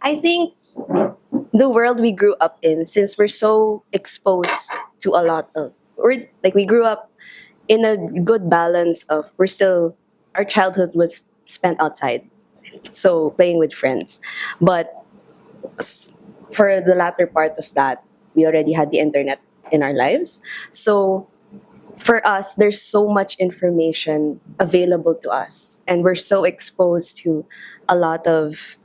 I think the world we grew up in, since we're so exposed to a lot of, or like we grew up in a good balance of, we're still, our childhood was spent outside, so playing with friends. But s- for the latter part of that, we already had the internet in our lives. So for us, there's so much information available to us, and we're so exposed to a lot of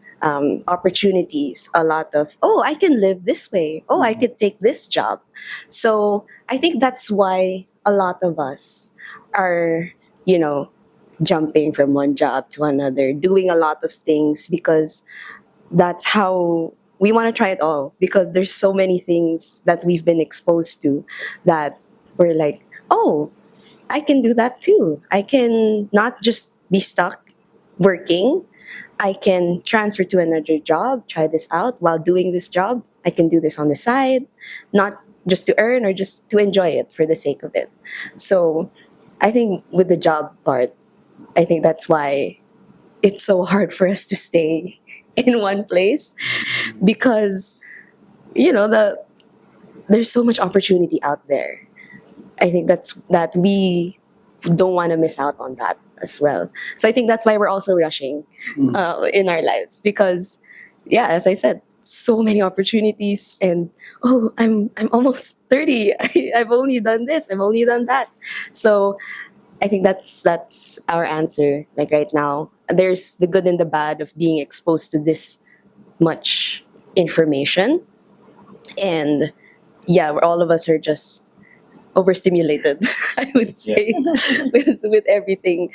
opportunities, a lot of, oh, I can live this way, oh, I could take this job. So I think that's why a lot of us are, you know, jumping from one job to another, doing a lot of things, because that's how we want to try it all, because there's so many things that we've been exposed to that we're like, oh, I can do that too. I can not just be stuck working. I can transfer to another job, try this out while doing this job. I can do this on the side, not just to earn or just to enjoy it for the sake of it. So I think with the job part, I think that's why it's so hard for us to stay in one place, because there's so much opportunity out there. I think that we don't want to miss out on that as well. So I think that's why we're also rushing in our lives, because yeah, as I said, so many opportunities, and oh, I'm almost 30. I've only done this, I've only done that. So I think that's our answer. Like right now, there's the good and the bad of being exposed to this much information, and yeah, all of us are just overstimulated. I would say with everything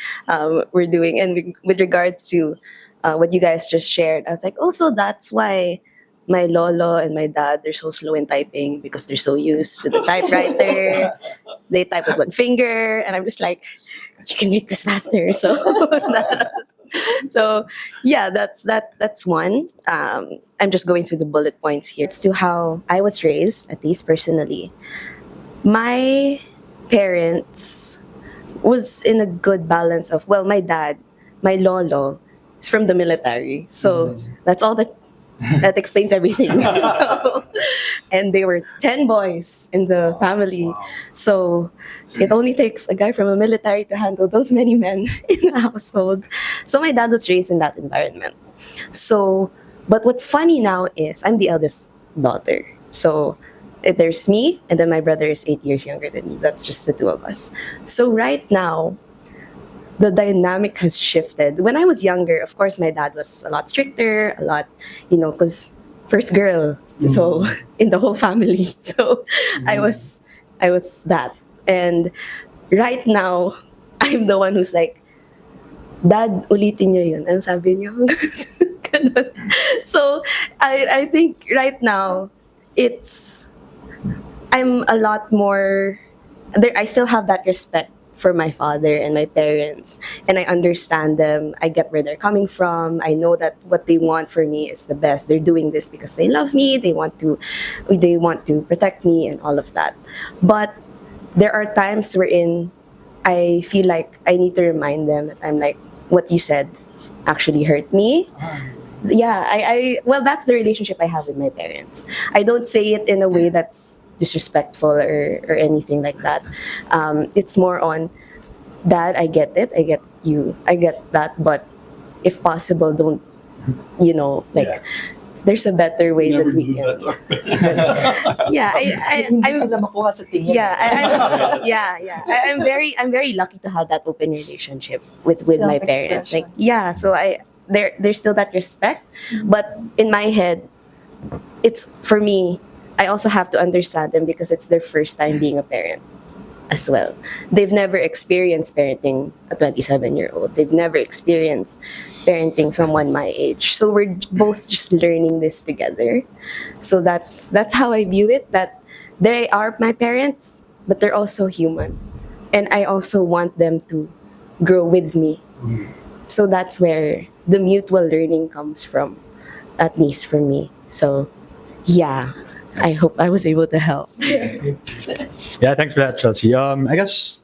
we're doing, and with regards to what you guys just shared, I was like, oh, so that's why my lolo and my dad, they're so slow in typing, because they're so used to the typewriter. They type with one finger, and I'm just like, you can make this faster. So so yeah, that's one. I'm just going through the bullet points here. It's to how I was raised, at least personally. My parents was in a good balance of, well, my dad, my lolo, is from the military, so that's all that explains everything. So, and they were 10 boys in the family, so it only takes a guy from a military to handle those many men in the household. So my dad was raised in that environment. So, but what's funny now is I'm the eldest daughter. So there's me, and then my brother is 8 years younger than me. That's just the two of us. So right now, the dynamic has shifted. When I was younger, of course, my dad was a lot stricter, a lot, because first girl, so in the whole family. So I was, I was that. And right now, I'm the one who's like, Dad, ulitin niyo yun. Ano sabi niyo? Ganun. So I think right now, it's I'm a lot more there. I still have that respect for my father and my parents, and I understand them. I get where they're coming from. I know that what they want for me is the best. They're doing this because they love me. They want to protect me and all of that. But there are times wherein I feel like I need to remind them that I'm like, what you said actually hurt me. Yeah, well, that's the relationship I have with my parents. I don't say it in a way that's disrespectful or anything like that. It's more on, Dad, I get it, I get you, I get that, but if possible, don't, like, there's a better way that we can. Yeah, Hindi I'm sila makuha sa tingin. yeah, I'm very lucky to have that open relationship with my parents. Like, yeah, so there's still that respect, but in my head, it's for me. I also have to understand them, because it's their first time being a parent as well. They've never experienced parenting a 27-year-old. They've never experienced parenting someone my age. So we're both just learning this together. So that's how I view it. That they are my parents, but they're also human, and I also want them to grow with me. So that's where the mutual learning comes from, at least for me. So yeah, I hope I was able to help. Yeah, thanks for that, Chelsea. I guess